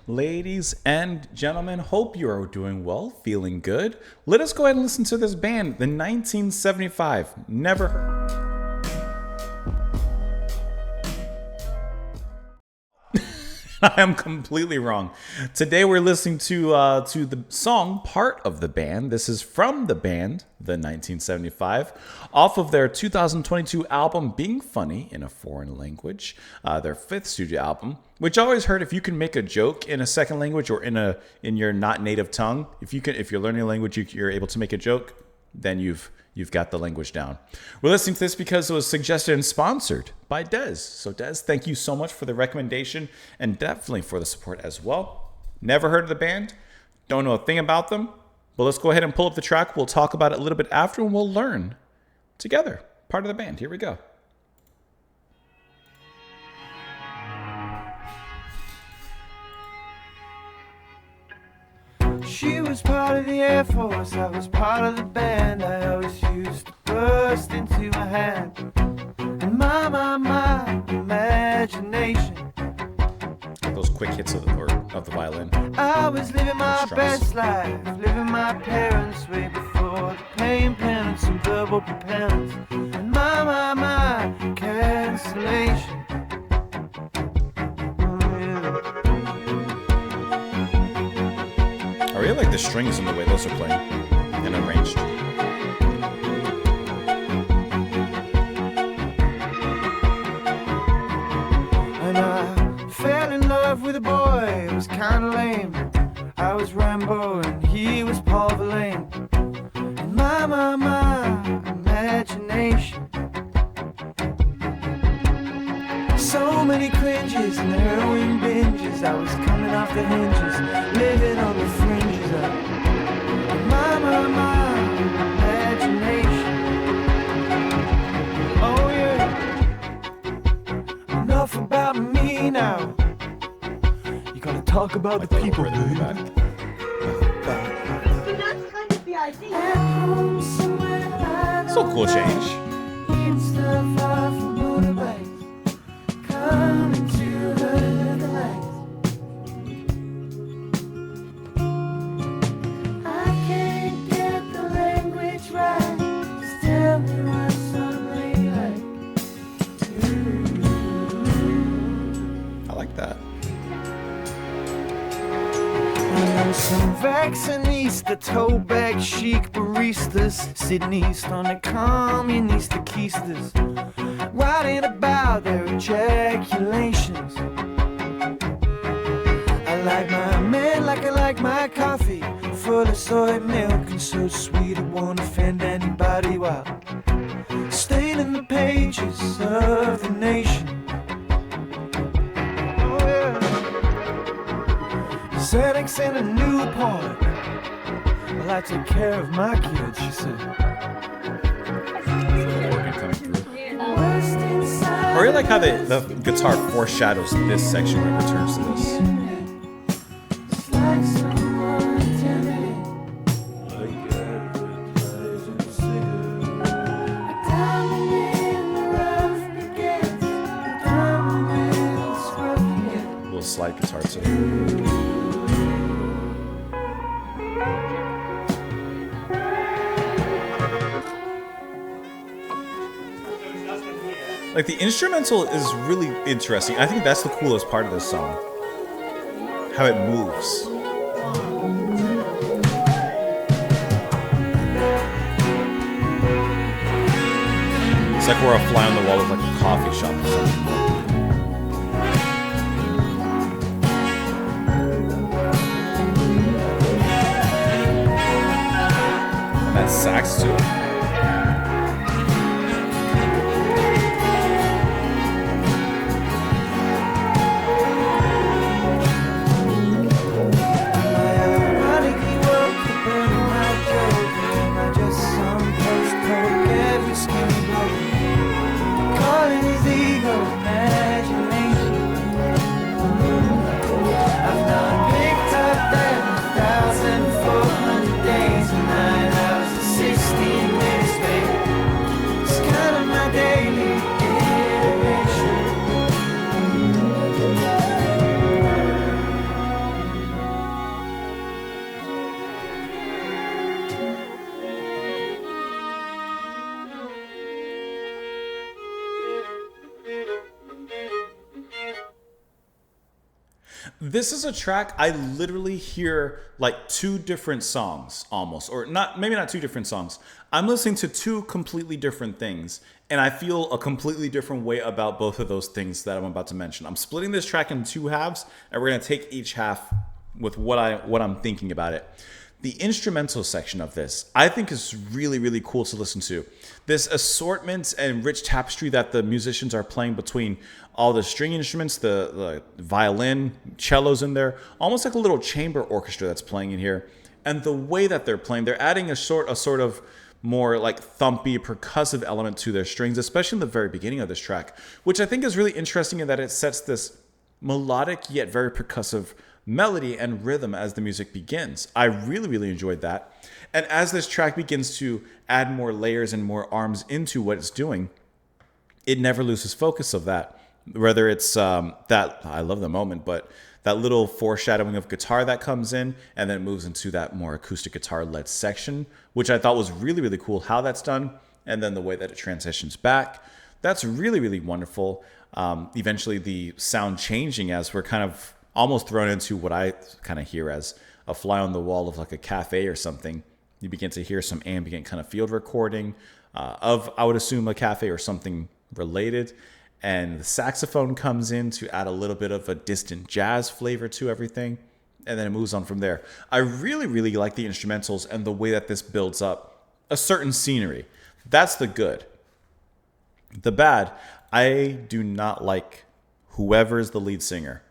Ladies and gentlemen, hope you are doing well, feeling good. Let us go ahead and listen to this band, the 1975. Never heard. I am completely wrong. Today we're listening to the song Part of the Band. This is from the band, the 1975, off of their 2022 album Being Funny in a Foreign Language, their fifth studio album. Which I always heard, if you can make a joke in a second language or in your not native tongue, if you're learning a language, you're able to make a joke, then you've got the language down. We're listening to this because it was suggested and sponsored by Des. So Des, thank you so much for the recommendation and definitely for the support as well. Never heard of the band, don't know a thing about them, but let's go ahead and pull up the track. We'll talk about it a little bit after and we'll learn together. Part of the band. Here we go. She was part of the Air Force, I was part of the band. I always used to burst into my hand. And my imagination. Those quick hits of the violin. I was living my best life, living my parents' way before the pain, penance, and verbal propellants. And my cancellation. I really like the strings and the way those are playing and arranged. And I fell in love with a boy, it was kinda lame. I was Rambo and he was Paul Verlaine. And my imagination. So many cringes and heroin binges. I was coming off the hinges, living on the fringes of my imagination. Oh yeah. Enough about me now. You gotta talk about the people. So that's kind of the idea. So cool change. Coming to the light. I can't get the language right. Just tell me what somebody like. I like that. I know some vaccinista, toe bag chic baristas sitting east on the communista-keistas, writing about their ejaculations. I like my man like I like my coffee, full of soy milk and so sweet it won't offend anybody while staining the pages of the nation. Oh yeah. Xanax and a Newport. Well, I take care of my kids, she said. I really like how the guitar foreshadows this section when it returns to this. Little slide guitar too. Like the instrumental is really interesting. I think that's the coolest part of this song. How it moves. It's like we're a fly on the wall of like a coffee shop or something. And that sax too. I've not picked up that 1,400 days and 9 hours and 16 This is a track I literally hear like two different songs almost, or not, maybe not two different songs. I'm listening to two completely different things, and I feel a completely different way about both of those things that I'm about to mention. I'm splitting this track in two halves, and we're gonna take each half with what I'm thinking about it. The instrumental section of this, I think, is really, really cool to listen to. This assortment and rich tapestry that the musicians are playing between all the string instruments, the violin, cellos in there, almost like a little chamber orchestra that's playing in here. And the way that they're playing, they're adding a sort of more like thumpy, percussive element to their strings, especially in the very beginning of this track, which I think is really interesting in that it sets this melodic yet very percussive melody and rhythm as the music begins. I really, really enjoyed that. And as this track begins to add more layers and more arms into what it's doing, it never loses focus of that. Whether it's that, I love the moment, but that little foreshadowing of guitar that comes in and then moves into that more acoustic guitar led section, which I thought was really, really cool how that's done. And then the way that it transitions back, that's really, really wonderful. Eventually the sound changing as we're kind of almost thrown into what I kind of hear as a fly on the wall of like a cafe or something. You begin to hear some ambient kind of field recording of, I would assume, a cafe or something related. And the saxophone comes in to add a little bit of a distant jazz flavor to everything. And then it moves on from there. I really, really like the instrumentals and the way that this builds up a certain scenery. That's the good. The bad, I do not like whoever is the lead singer.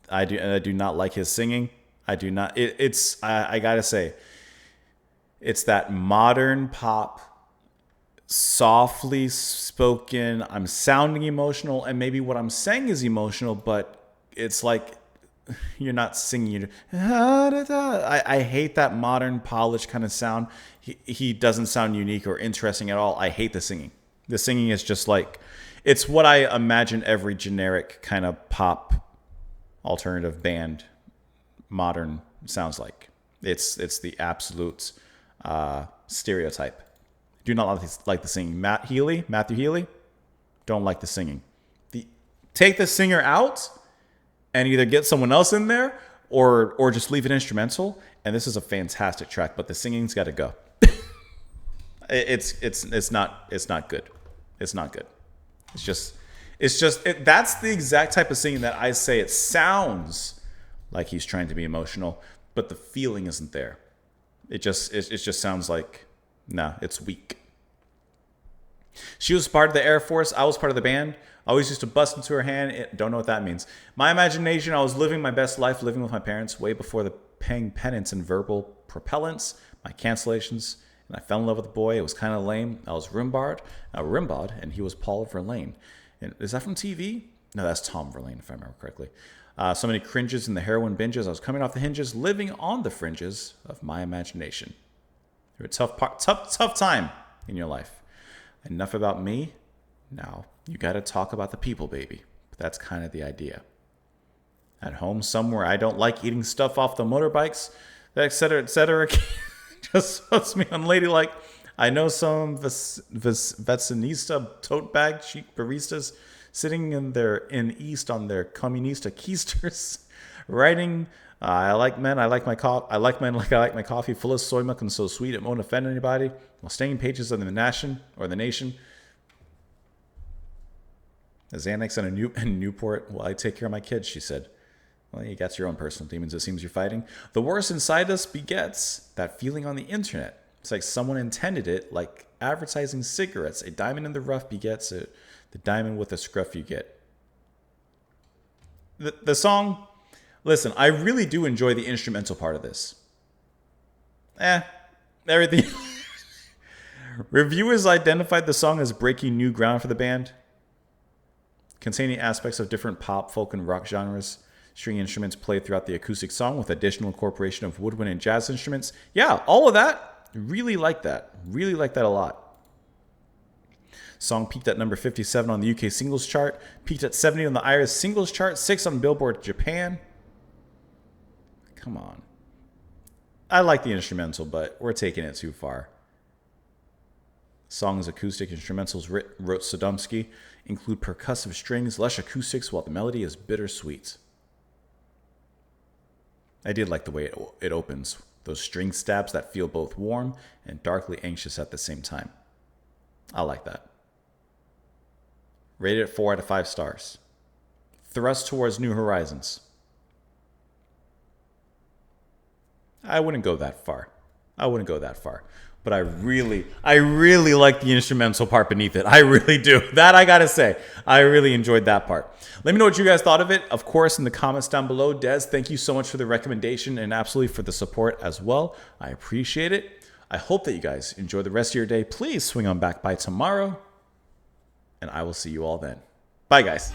I do not like his singing. I do not. I gotta say, it's that modern pop, softly spoken. I'm sounding emotional, and maybe what I'm saying is emotional, but it's like you're not singing. I hate that modern, polished kind of sound. He doesn't sound unique or interesting at all. I hate the singing. The singing is just like, it's what I imagine every generic kind of pop alternative band modern sounds like. It's the absolute stereotype. Do not like the singing. Matthew Healy, don't like the singing. Take the singer out and either get someone else in there or just leave it instrumental. And this is a fantastic track, but the singing's got to go. It's not good. It's not good. That's the exact type of singing that I say it sounds like he's trying to be emotional, but the feeling isn't there. It just sounds like, no, it's weak. She was part of the Air Force. I was part of the band. I always used to bust into her hand. Don't know what that means. My imagination, I was living my best life, living with my parents way before the paying penance and verbal propellants, my cancellations, and I fell in love with a boy. It was kind of lame. I was Rimbaud, and he was Paul Verlaine. And is that from TV? No, that's Tom Verlaine, if I remember correctly. So many cringes in the heroin binges. I was coming off the hinges, living on the fringes of my imagination. You're a tough time in your life. Enough about me. Now you got to talk about the people, baby. But that's kind of the idea. At home somewhere, I don't like eating stuff off the motorbikes, etc., etc. Just puts me unladylike. I know some Vetsinista tote bag chic baristas sitting in East on their communista keisters, writing, I like men, I like my coffee, I like men like I like my coffee, full of soy milk and so sweet it won't offend anybody, while staying pages of the Nation. A Xanax and Newport, well, I take care of my kids, she said. Well, you got your own personal demons, it seems you're fighting. The worst inside us begets that feeling on the internet. It's like someone intended it, like advertising cigarettes. A diamond in the rough begets it. The diamond with a scruff you get. The song, listen, I really do enjoy the instrumental part of this. Everything. Reviewers identified the song as breaking new ground for the band, containing aspects of different pop, folk, and rock genres. String instruments played throughout the acoustic song with additional incorporation of woodwind and jazz instruments. Yeah, all of that. Really like that. Really like that a lot. Song peaked at number 57 on the UK singles chart, peaked at 70 on the Irish singles chart, 6 on Billboard Japan. Come on. I like the instrumental, but we're taking it too far. Song's acoustic instrumentals, wrote Sodomsky, include percussive strings, lush acoustics, while the melody is bittersweet. I did like the way it opens. Those string stabs that feel both warm and darkly anxious at the same time. I like that. Rated at 4 out of 5 stars. Thrust towards new horizons. I wouldn't go that far. But I really like the instrumental part beneath it. I really do. That I gotta say. I really enjoyed that part. Let me know what you guys thought of it. Of course, in the comments down below. Des, thank you so much for the recommendation and absolutely for the support as well. I appreciate it. I hope that you guys enjoy the rest of your day. Please swing on back by tomorrow. And I will see you all then. Bye, guys.